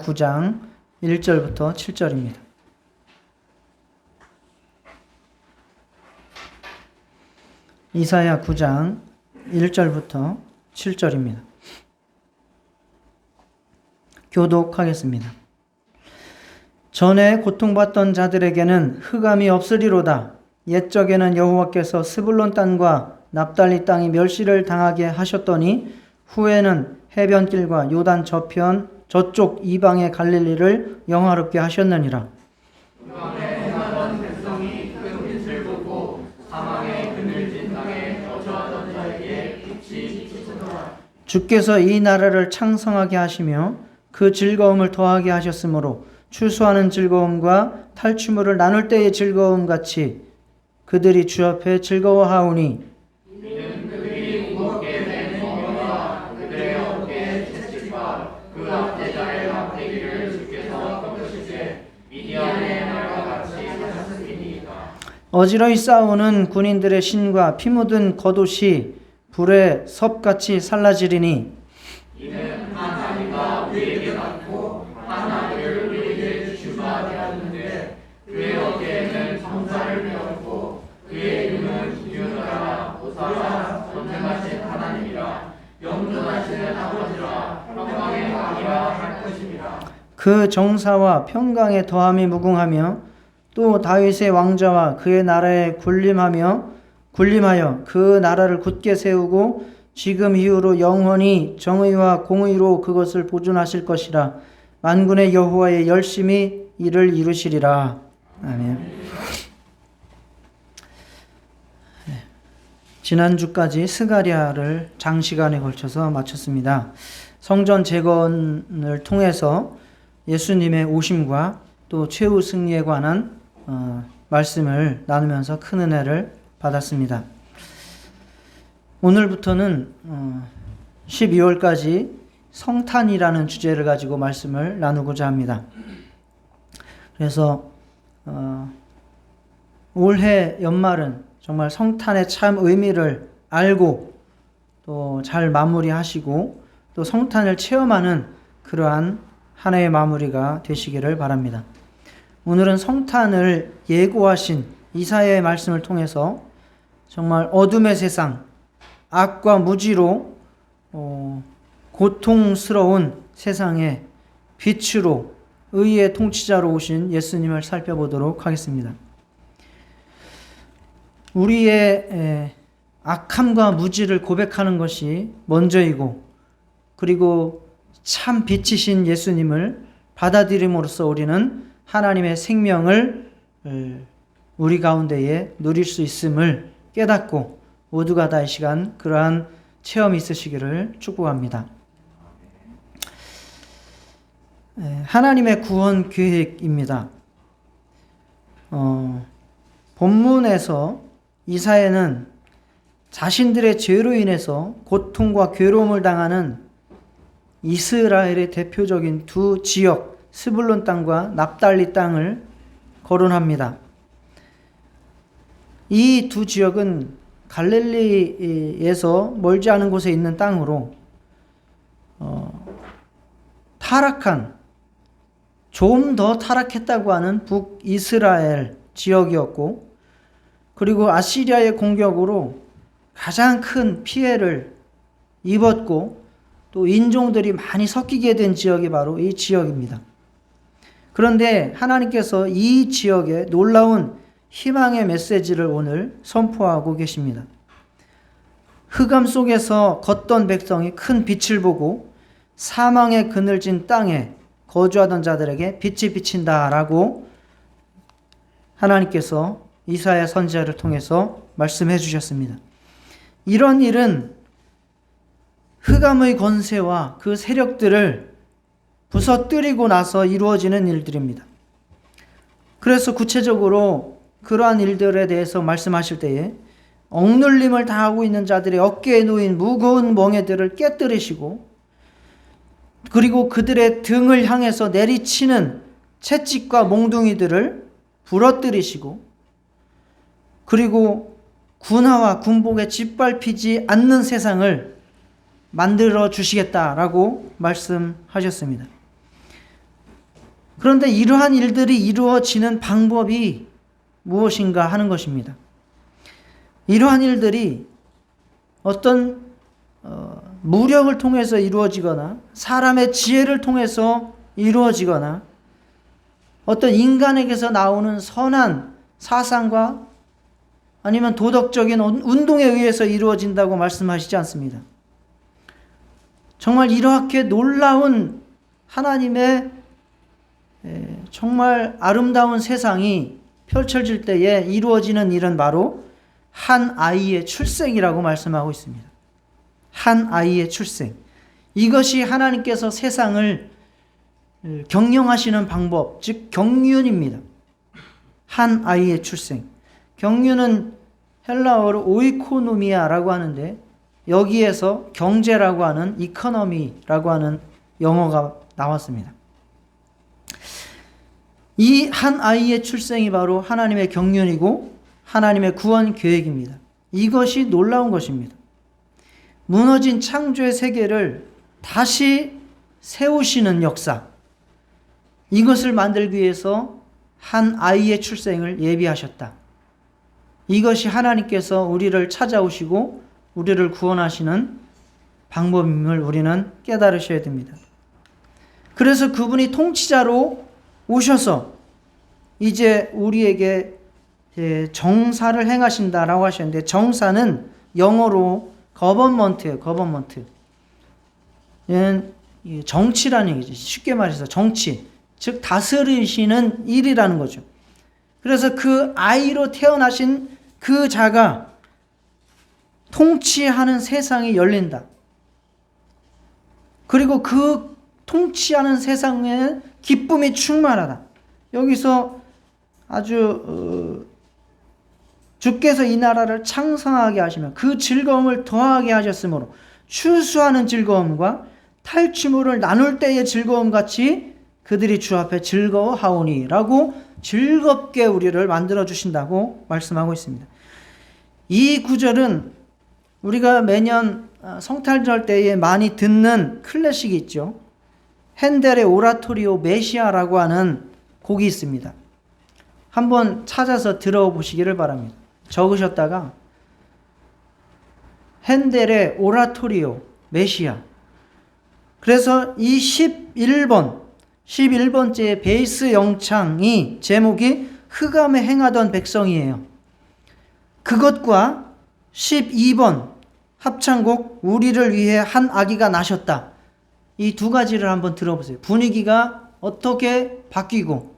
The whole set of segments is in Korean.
9장 1절부터 7절입니다. 이사야 9장 1절부터 7절입니다. 교독하겠습니다. 전에 고통받던 자들에게는 흑암이 없으리로다. 옛적에는 여호와께서 스불론 땅과 납달리 땅이 멸시를 당하게 하셨더니 후에는 해변길과 요단 저편 저쪽 이방의 갈릴리를 영화롭게 하셨느니라. 주께서 이 나라를 창성하게 하시며 그 즐거움을 더하게 하셨으므로 추수하는 즐거움과 탈취물을 나눌 때의 즐거움 같이 그들이 주 앞에 즐거워하오니 어지러이 싸우는 군인들의 신과 피 묻은 겉옷이 불에 섭같이 살라지리니 이는 하나님과 우리에게 받고 하나님을 우리에게 주시바 되었는데 그의 어깨에는 정사를 메었고 그의 이름은 유노라 보사라 전능하신 하나님이라 영존하시는 아버지라 평강의 왕이라 할 것입니다. 그 정사와 평강의 더함이 무궁하며 또 다윗의 왕자와 그의 나라에 군림하여 그 나라를 굳게 세우고 지금 이후로 영원히 정의와 공의로 그것을 보존하실 것이라. 만군의 여호와의 열심히 이를 이루시리라. 아멘. 지난주까지 스가랴를 장시간에 걸쳐서 마쳤습니다. 성전 재건을 통해서 예수님의 오심과 또 최후 승리에 관한 말씀을 나누면서 큰 은혜를 받았습니다. 오늘부터는 12월까지 성탄이라는 주제를 가지고 말씀을 나누고자 합니다. 그래서 올해 연말은 정말 성탄의 참 의미를 알고 또 잘 마무리하시고 또 성탄을 체험하는 그러한 한 해의 마무리가 되시기를 바랍니다. 오늘은 성탄을 예고하신 이사야의 말씀을 통해서 정말 어둠의 세상, 악과 무지로 고통스러운 세상에 빛으로 의의 통치자로 오신 예수님을 살펴보도록 하겠습니다. 우리의 악함과 무지를 고백하는 것이 먼저이고 그리고 참 빛이신 예수님을 받아들임으로써 우리는 하나님의 생명을 우리 가운데에 누릴 수 있음을 깨닫고 모두가 다 이 시간 그러한 체험이 있으시기를 축복합니다. 하나님의 구원 계획입니다. 본문에서 이사야는 자신들의 죄로 인해서 고통과 괴로움을 당하는 이스라엘의 대표적인 두 지역 스불론 땅과 납달리 땅을 거론합니다. 이 두 지역은 갈릴리에서 멀지 않은 곳에 있는 땅으로 타락한 좀 더 타락했다고 하는 북이스라엘 지역이었고 그리고 아시리아의 공격으로 가장 큰 피해를 입었고 또 인종들이 많이 섞이게 된 지역이 바로 이 지역입니다. 그런데 하나님께서 이 지역에 놀라운 희망의 메시지를 오늘 선포하고 계십니다. 흑암 속에서 걷던 백성이 큰 빛을 보고 사망의 그늘진 땅에 거주하던 자들에게 빛이 비친다라고 하나님께서 이사야 선지자를 통해서 말씀해 주셨습니다. 이런 일은 흑암의 권세와 그 세력들을 부서뜨리고 나서 이루어지는 일들입니다. 그래서 구체적으로 그러한 일들에 대해서 말씀하실 때에 억눌림을 당하고 있는 자들의 어깨에 놓인 무거운 멍에들을 깨뜨리시고 그리고 그들의 등을 향해서 내리치는 채찍과 몽둥이들을 부러뜨리시고 그리고 군화와 군복에 짓밟히지 않는 세상을 만들어 주시겠다라고 말씀하셨습니다. 그런데 이러한 일들이 이루어지는 방법이 무엇인가 하는 것입니다. 이러한 일들이 어떤 무력을 통해서 이루어지거나 사람의 지혜를 통해서 이루어지거나 어떤 인간에게서 나오는 선한 사상과 아니면 도덕적인 운동에 의해서 이루어진다고 말씀하시지 않습니다. 정말 이렇게 놀라운 하나님의 정말 아름다운 세상이 펼쳐질 때에 이루어지는 일은 바로 한 아이의 출생이라고 말씀하고 있습니다. 한 아이의 출생. 이것이 하나님께서 세상을 경영하시는 방법, 즉 경륜입니다. 한 아이의 출생. 경륜은 헬라어로 오이코노미아라고 하는데 여기에서 경제라고 하는 이코노미라고 하는 영어가 나왔습니다. 이 한 아이의 출생이 바로 하나님의 경륜이고 하나님의 구원 계획입니다. 이것이 놀라운 것입니다. 무너진 창조의 세계를 다시 세우시는 역사, 이것을 만들기 위해서 한 아이의 출생을 예비하셨다. 이것이 하나님께서 우리를 찾아오시고 우리를 구원하시는 방법임을 우리는 깨달으셔야 됩니다. 그래서 그분이 통치자로 오셔서 이제 우리에게 정사를 행하신다라고 하셨는데, 정사는 영어로 거버먼트예요. 거버먼트. 얘는 정치라는 얘기죠. 쉽게 말해서 정치, 즉 다스리시는 일이라는 거죠. 그래서 그 아이로 태어나신 그 자가 통치하는 세상이 열린다. 그리고 그 통치하는 세상에 기쁨이 충만하다. 여기서 아주 주께서 이 나라를 창성하게 하시며 그 즐거움을 더하게 하셨으므로 추수하는 즐거움과 탈취물을 나눌 때의 즐거움 같이 그들이 주 앞에 즐거워하오니 라고 즐겁게 우리를 만들어 주신다고 말씀하고 있습니다. 이 구절은 우리가 매년 성탄절 때에 많이 듣는 클래식이 있죠. 핸델의 오라토리오 메시아라고 하는 곡이 있습니다. 한번 찾아서 들어보시기를 바랍니다. 적으셨다가 핸델의 오라토리오 메시아. 그래서 이 11번째 베이스 영창이 제목이 흑암에 행하던 백성이에요. 그것과 12번 합창곡 우리를 위해 한 아기가 나셨다. 이 두 가지를 한번 들어보세요. 분위기가 어떻게 바뀌고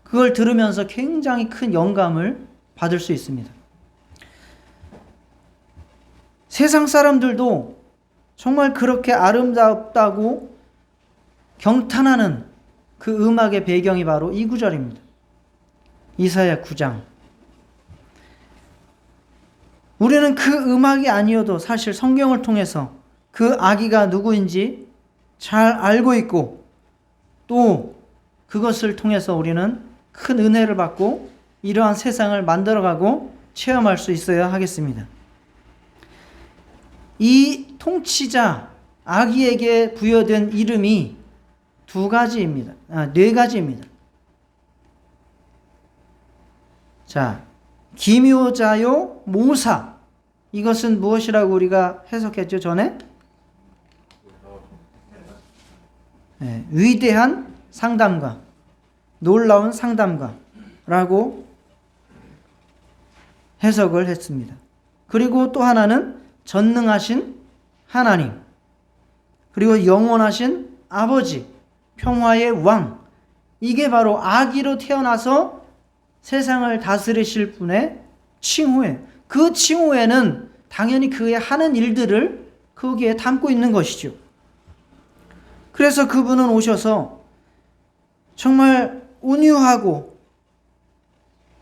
그걸 들으면서 굉장히 큰 영감을 받을 수 있습니다. 세상 사람들도 정말 그렇게 아름답다고 경탄하는 그 음악의 배경이 바로 이 구절입니다. 이사야 9장. 우리는 그 음악이 아니어도 사실 성경을 통해서 그 아기가 누구인지 잘 알고 있고 또 그것을 통해서 우리는 큰 은혜를 받고 이러한 세상을 만들어가고 체험할 수 있어야 하겠습니다. 이 통치자 아기에게 부여된 이름이 네 가지입니다. 자, 기묘자요 모사. 이것은 무엇이라고 우리가 해석했죠, 전에? 네, 위대한 상담가, 놀라운 상담가라고 해석을 했습니다. 그리고 또 하나는 전능하신 하나님, 그리고 영원하신 아버지, 평화의 왕. 이게 바로 아기로 태어나서 세상을 다스리실 분의 칭호예요. 그 칭호에는 당연히 그의 하는 일들을 거기에 담고 있는 것이죠. 그래서 그분은 오셔서 정말 온유하고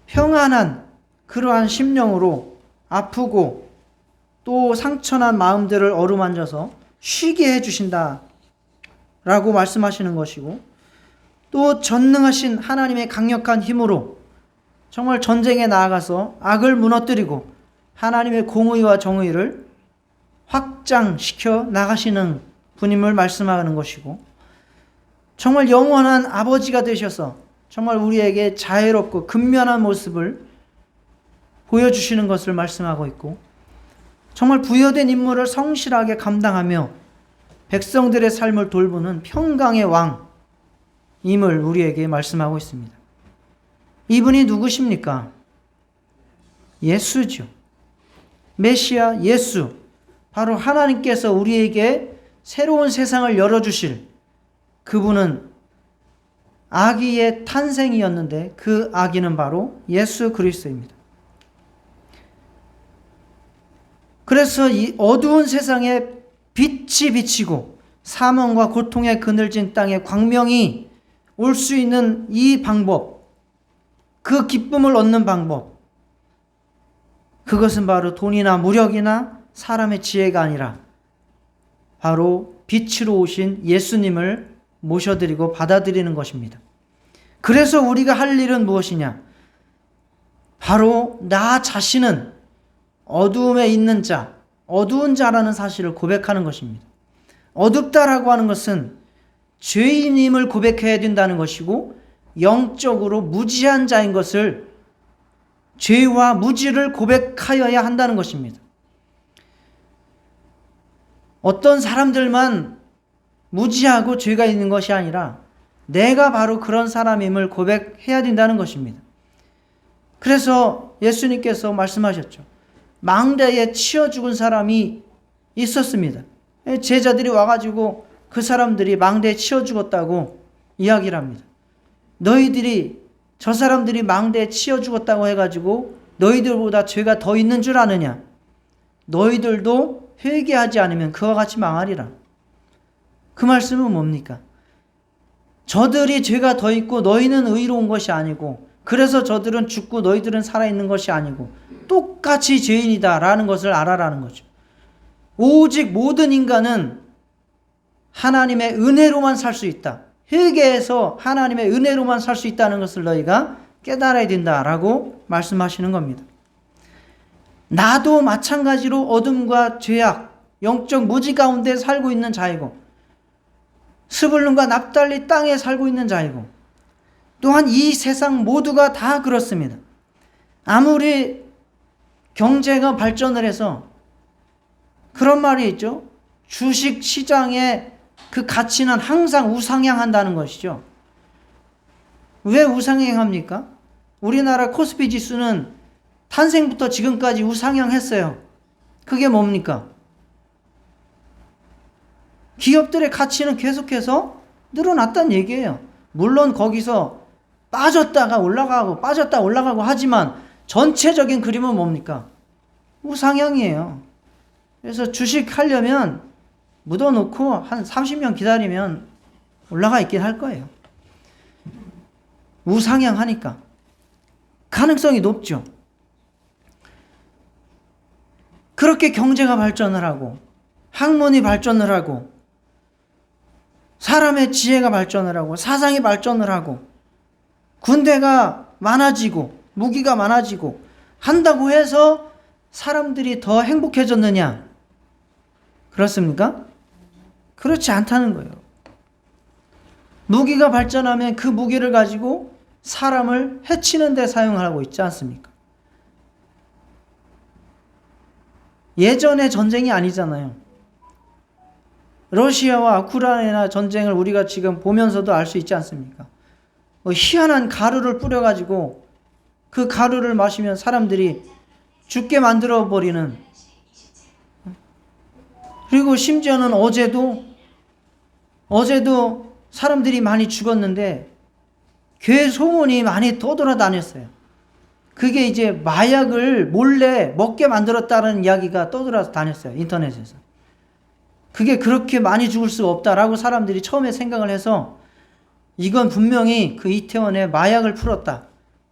평안한 그러한 심령으로 아프고 또 상처난 마음들을 어루만져서 쉬게 해주신다 라고 말씀하시는 것이고, 또 전능하신 하나님의 강력한 힘으로 정말 전쟁에 나아가서 악을 무너뜨리고 하나님의 공의와 정의를 확장시켜 나가시는 분임을 말씀하는 것이고, 정말 영원한 아버지가 되셔서 정말 우리에게 자애롭고 근면한 모습을 보여주시는 것을 말씀하고 있고, 정말 부여된 임무를 성실하게 감당하며 백성들의 삶을 돌보는 평강의 왕임을 우리에게 말씀하고 있습니다. 이분이 누구십니까? 예수죠. 메시아 예수. 바로 하나님께서 우리에게 새로운 세상을 열어주실 그분은 아기의 탄생이었는데 그 아기는 바로 예수 그리스도입니다. 그래서 이 어두운 세상에 빛이 비치고 사망과 고통에 그늘진 땅에 광명이 올 수 있는 이 방법, 그 기쁨을 얻는 방법, 그것은 바로 돈이나 무력이나 사람의 지혜가 아니라 바로 빛으로 오신 예수님을 모셔드리고 받아들이는 것입니다. 그래서 우리가 할 일은 무엇이냐? 바로 나 자신은 어두움에 있는 자, 어두운 자라는 사실을 고백하는 것입니다. 어둡다라고 하는 것은 죄인임을 고백해야 된다는 것이고, 영적으로 무지한 자인 것을, 죄와 무지를 고백하여야 한다는 것입니다. 어떤 사람들만 무지하고 죄가 있는 것이 아니라 내가 바로 그런 사람임을 고백해야 된다는 것입니다. 그래서 예수님께서 말씀하셨죠. 망대에 치여 죽은 사람이 있었습니다. 제자들이 와가지고 그 사람들이 망대에 치여 죽었다고 이야기를 합니다. 너희들이 저 사람들이 망대에 치여 죽었다고 해가지고 너희들보다 죄가 더 있는 줄 아느냐? 너희들도 회개하지 않으면 그와 같이 망하리라. 그 말씀은 뭡니까? 저들이 죄가 더 있고 너희는 의로운 것이 아니고, 그래서 저들은 죽고 너희들은 살아있는 것이 아니고 똑같이 죄인이다라는 것을 알아라는 거죠. 오직 모든 인간은 하나님의 은혜로만 살 수 있다. 회개해서 하나님의 은혜로만 살 수 있다는 것을 너희가 깨달아야 된다라고 말씀하시는 겁니다. 나도 마찬가지로 어둠과 죄악, 영적 무지 가운데 살고 있는 자이고, 스불론과 납달리 땅에 살고 있는 자이고, 또한 이 세상 모두가 다 그렇습니다. 아무리 경제가 발전을 해서, 그런 말이 있죠. 주식 시장의 그 가치는 항상 우상향한다는 것이죠. 왜 우상향합니까? 우리나라 코스피 지수는 탄생부터 지금까지 우상향했어요. 그게 뭡니까? 기업들의 가치는 계속해서 늘어났다는 얘기예요. 물론 거기서 빠졌다가 올라가고 빠졌다 올라가고 하지만 전체적인 그림은 뭡니까? 우상향이에요. 그래서 주식 하려면 묻어놓고 한 30년 기다리면 올라가 있긴 할 거예요. 우상향하니까 가능성이 높죠. 그렇게 경제가 발전을 하고 학문이 발전을 하고 사람의 지혜가 발전을 하고 사상이 발전을 하고 군대가 많아지고 무기가 많아지고 한다고 해서 사람들이 더 행복해졌느냐? 그렇습니까? 그렇지 않다는 거예요. 무기가 발전하면 그 무기를 가지고 사람을 해치는 데 사용하고 있지 않습니까? 예전의 전쟁이 아니잖아요. 러시아와 우크라이나 전쟁을 우리가 지금 보면서도 알 수 있지 않습니까? 희한한 가루를 뿌려가지고 그 가루를 마시면 사람들이 죽게 만들어버리는, 그리고 심지어는 어제도 사람들이 많이 죽었는데 괴 소문이 많이 떠돌아다녔어요. 그게 이제 마약을 몰래 먹게 만들었다는 이야기가 떠돌아다녔어요. 인터넷에서. 그게 그렇게 많이 죽을 수가 없다라고 사람들이 처음에 생각을 해서 이건 분명히 그 이태원에 마약을 풀었다.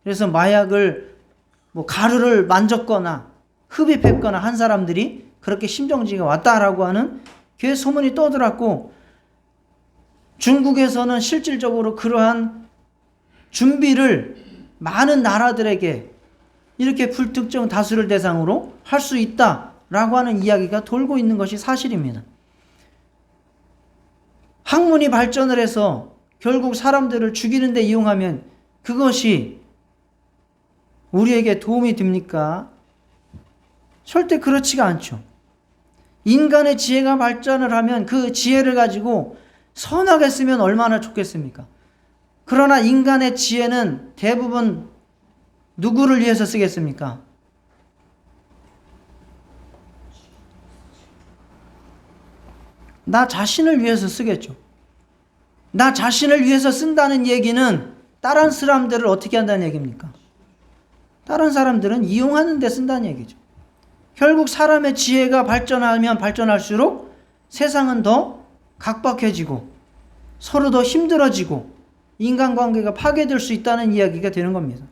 그래서 마약을 가루를 만졌거나 흡입했거나 한 사람들이 그렇게 심정지가 왔다라고 하는 괴 소문이 떠들었고, 중국에서는 실질적으로 그러한 준비를 많은 나라들에게 이렇게 불특정 다수를 대상으로 할 수 있다라고 하는 이야기가 돌고 있는 것이 사실입니다. 학문이 발전을 해서 결국 사람들을 죽이는 데 이용하면 그것이 우리에게 도움이 됩니까? 절대 그렇지가 않죠. 인간의 지혜가 발전을 하면 그 지혜를 가지고 선하게 쓰면 얼마나 좋겠습니까? 그러나 인간의 지혜는 대부분 누구를 위해서 쓰겠습니까? 나 자신을 위해서 쓰겠죠. 나 자신을 위해서 쓴다는 얘기는 다른 사람들을 어떻게 한다는 얘기입니까? 다른 사람들은 이용하는 데 쓴다는 얘기죠. 결국 사람의 지혜가 발전하면 발전할수록 세상은 더 각박해지고 서로 더 힘들어지고 인간관계가 파괴될 수 있다는 이야기가 되는 겁니다.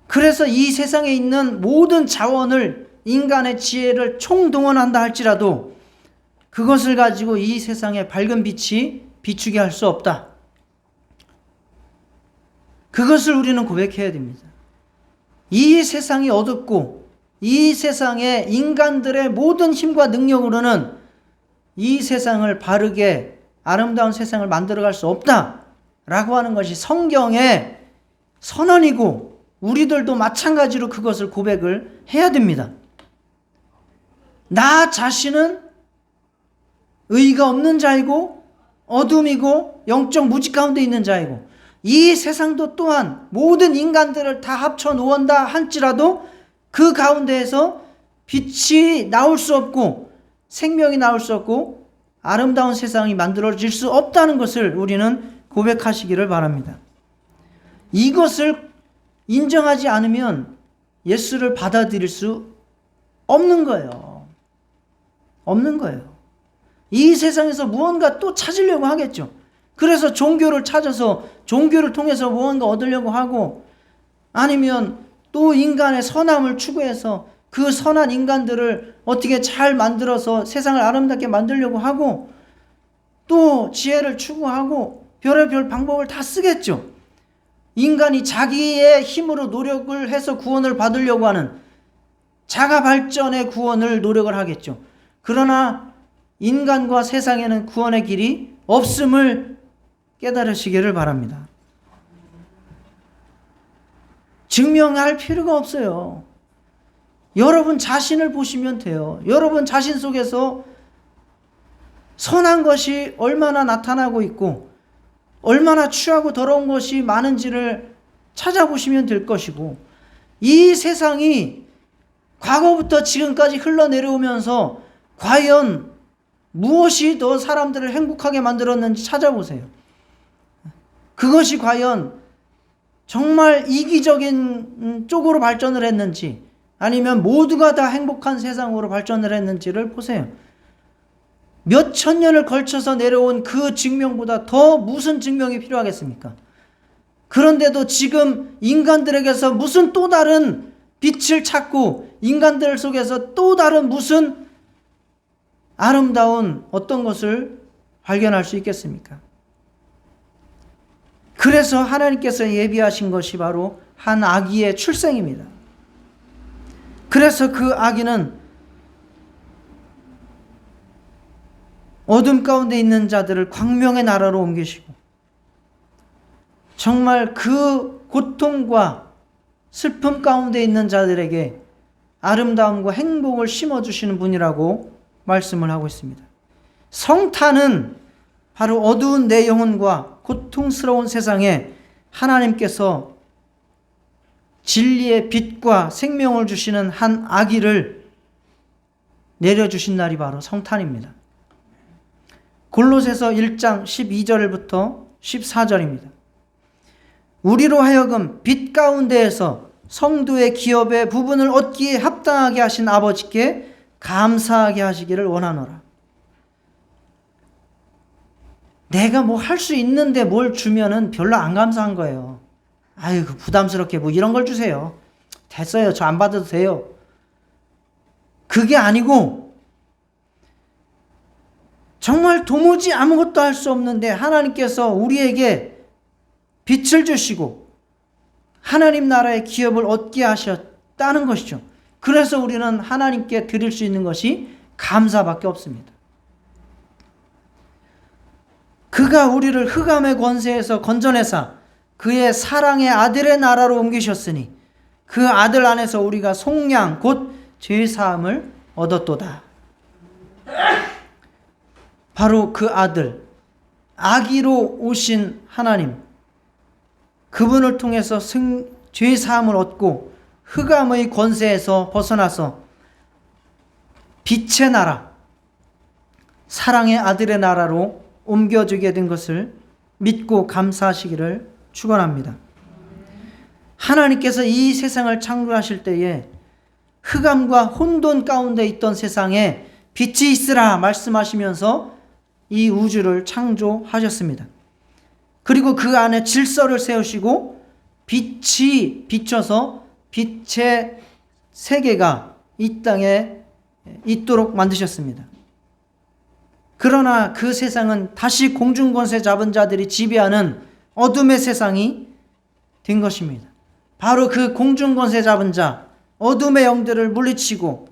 그래서 이 세상에 있는 모든 자원을 인간의 지혜를 총동원한다 할지라도 그것을 가지고 이 세상에 밝은 빛이 비추게 할 수 없다. 그것을 우리는 고백해야 됩니다. 이 세상이 어둡고 이 세상에 인간들의 모든 힘과 능력으로는 이 세상을 바르게 아름다운 세상을 만들어갈 수 없다라고 하는 것이 성경의 선언이고 우리들도 마찬가지로 그것을 고백을 해야 됩니다. 나 자신은 의가 없는 자이고 어둠이고 영적 무지 가운데 있는 자이고 이 세상도 또한 모든 인간들을 다 합쳐 놓은다 할지라도 그 가운데에서 빛이 나올 수 없고 생명이 나올 수 없고 아름다운 세상이 만들어질 수 없다는 것을 우리는 고백하시기를 바랍니다. 이것을 인정하지 않으면 예수를 받아들일 수 없는 거예요. 없는 거예요. 이 세상에서 무언가 또 찾으려고 하겠죠. 그래서 종교를 찾아서 종교를 통해서 무언가 얻으려고 하고 아니면 또 인간의 선함을 추구해서 그 선한 인간들을 어떻게 잘 만들어서 세상을 아름답게 만들려고 하고 또 지혜를 추구하고 별의별 방법을 다 쓰겠죠. 인간이 자기의 힘으로 노력을 해서 구원을 받으려고 하는 자가 발전의 구원을 노력을 하겠죠. 그러나 인간과 세상에는 구원의 길이 없음을 깨달으시기를 바랍니다. 증명할 필요가 없어요. 여러분 자신을 보시면 돼요. 여러분 자신 속에서 선한 것이 얼마나 나타나고 있고 얼마나 추하고 더러운 것이 많은지를 찾아보시면 될 것이고 이 세상이 과거부터 지금까지 흘러내려오면서 과연 무엇이 더 사람들을 행복하게 만들었는지 찾아보세요. 그것이 과연 정말 이기적인 쪽으로 발전을 했는지 아니면 모두가 다 행복한 세상으로 발전을 했는지를 보세요. 몇 천 년을 걸쳐서 내려온 그 증명보다 더 무슨 증명이 필요하겠습니까? 그런데도 지금 인간들에게서 무슨 또 다른 빛을 찾고 인간들 속에서 또 다른 무슨 아름다운 어떤 것을 발견할 수 있겠습니까? 그래서 하나님께서 예비하신 것이 바로 한 아기의 출생입니다. 그래서 그 아기는 어둠 가운데 있는 자들을 광명의 나라로 옮기시고 정말 그 고통과 슬픔 가운데 있는 자들에게 아름다움과 행복을 심어주시는 분이라고 말씀을 하고 있습니다. 성탄은 바로 어두운 내 영혼과 고통스러운 세상에 하나님께서 진리의 빛과 생명을 주시는 한 아기를 내려주신 날이 바로 성탄입니다. 골로새서 1장 12절부터 14절입니다. 우리로 하여금 빛 가운데에서 성도의 기업의 부분을 얻기에 합당하게 하신 아버지께 감사하게 하시기를 원하노라. 내가 뭐 할 수 있는데 뭘 주면은 별로 안 감사한 거예요. 아유, 부담스럽게 뭐 이런 걸 주세요. 됐어요. 저 안 받아도 돼요. 그게 아니고 정말 도무지 아무것도 할 수 없는데 하나님께서 우리에게 빛을 주시고 하나님 나라의 기업을 얻게 하셨다는 것이죠. 그래서 우리는 하나님께 드릴 수 있는 것이 감사밖에 없습니다. 그가 우리를 흑암의 권세에서 건져내사 그의 사랑의 아들의 나라로 옮기셨으니 그 아들 안에서 우리가 속량 곧 죄사함을 얻었도다. 바로 그 아들, 아기로 오신 하나님, 그분을 통해서 죄사함을 얻고 흑암의 권세에서 벗어나서 빛의 나라, 사랑의 아들의 나라로 옮겨주게 된 것을 믿고 감사하시기를 축원합니다. 하나님께서 이 세상을 창조하실 때에 흑암과 혼돈 가운데 있던 세상에 빛이 있으라 말씀하시면서 이 우주를 창조하셨습니다. 그리고 그 안에 질서를 세우시고 빛이 비춰서 빛의 세계가 이 땅에 있도록 만드셨습니다. 그러나 그 세상은 다시 공중권세 잡은 자들이 지배하는 어둠의 세상이 된 것입니다. 바로 그 공중권세 잡은 자, 어둠의 영들을 물리치고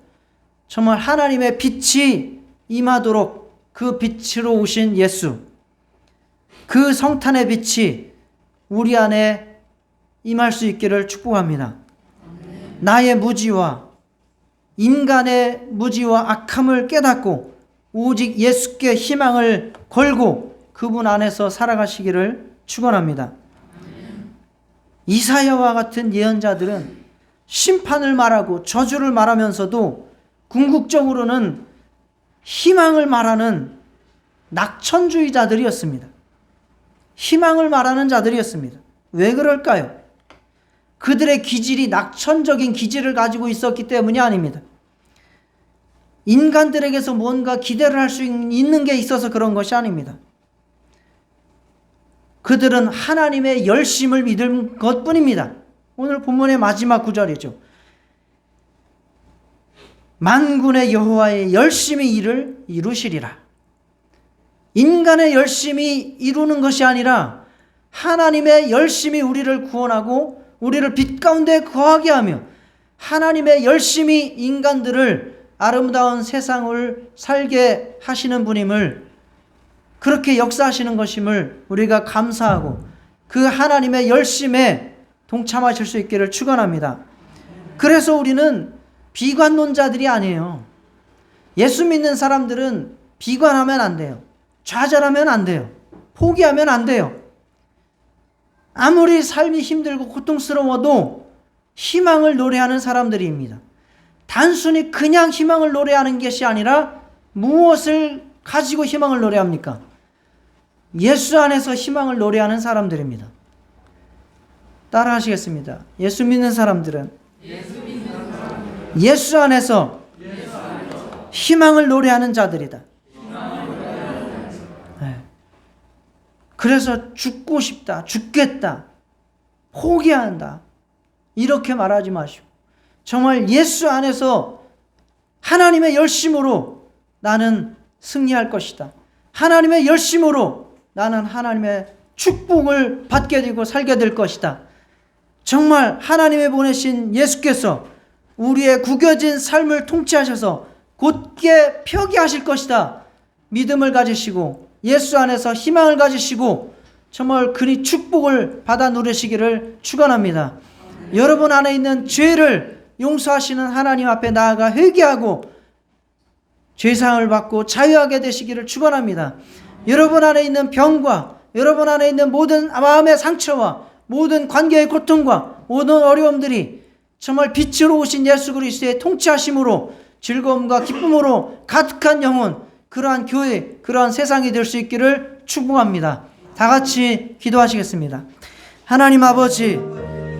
정말 하나님의 빛이 임하도록 그 빛으로 오신 예수, 그 성탄의 빛이 우리 안에 임할 수 있기를 축복합니다. 나의 무지와 인간의 무지와 악함을 깨닫고 오직 예수께 희망을 걸고 그분 안에서 살아가시기를 축원합니다. 이사야와 같은 예언자들은 심판을 말하고 저주를 말하면서도 궁극적으로는 희망을 말하는 낙천주의자들이었습니다. 희망을 말하는 자들이었습니다. 왜 그럴까요? 그들의 기질이 낙천적인 기질을 가지고 있었기 때문이 아닙니다. 인간들에게서 뭔가 기대를 할 수 있는 게 있어서 그런 것이 아닙니다. 그들은 하나님의 열심을 믿은 것뿐입니다. 오늘 본문의 마지막 구절이죠. 만군의 여호와의 열심히 일을 이루시리라. 인간의 열심히 이루는 것이 아니라 하나님의 열심히 우리를 구원하고 우리를 빛 가운데 거하게 하며 하나님의 열심히 인간들을 아름다운 세상을 살게 하시는 분임을, 그렇게 역사하시는 것임을 우리가 감사하고 그 하나님의 열심에 동참하실 수 있기를 축원합니다. 그래서 우리는 비관론자들이 아니에요. 예수 믿는 사람들은 비관하면 안 돼요. 좌절하면 안 돼요. 포기하면 안 돼요. 아무리 삶이 힘들고 고통스러워도 희망을 노래하는 사람들입니다. 단순히 그냥 희망을 노래하는 것이 아니라 무엇을 가지고 희망을 노래합니까? 예수 안에서 희망을 노래하는 사람들입니다. 따라 하시겠습니다. 예수 믿는 사람들은 예수 안에서 희망을 노래하는 자들이다. 네. 그래서 죽고 싶다, 죽겠다, 포기한다, 이렇게 말하지 마시고 정말 예수 안에서 하나님의 열심으로 나는 승리할 것이다. 하나님의 열심으로 나는 하나님의 축복을 받게 되고 살게 될 것이다. 정말 하나님의 보내신 예수께서 우리의 구겨진 삶을 통치하셔서 곧게 펴게 하실 것이다. 믿음을 가지시고 예수 안에서 희망을 가지시고 정말 그리 축복을 받아 누리시기를 축원합니다. 여러분 안에 있는 죄를 용서하시는 하나님 앞에 나아가 회개하고 죄사함을 받고 자유하게 되시기를 축원합니다. 여러분 안에 있는 병과 여러분 안에 있는 모든 마음의 상처와 모든 관계의 고통과 모든 어려움들이 정말 빛으로 오신 예수 그리스도의 통치하심으로 즐거움과 기쁨으로 가득한 영혼, 그러한 교회, 그러한 세상이 될 수 있기를 축복합니다. 다 같이 기도하시겠습니다. 하나님 아버지,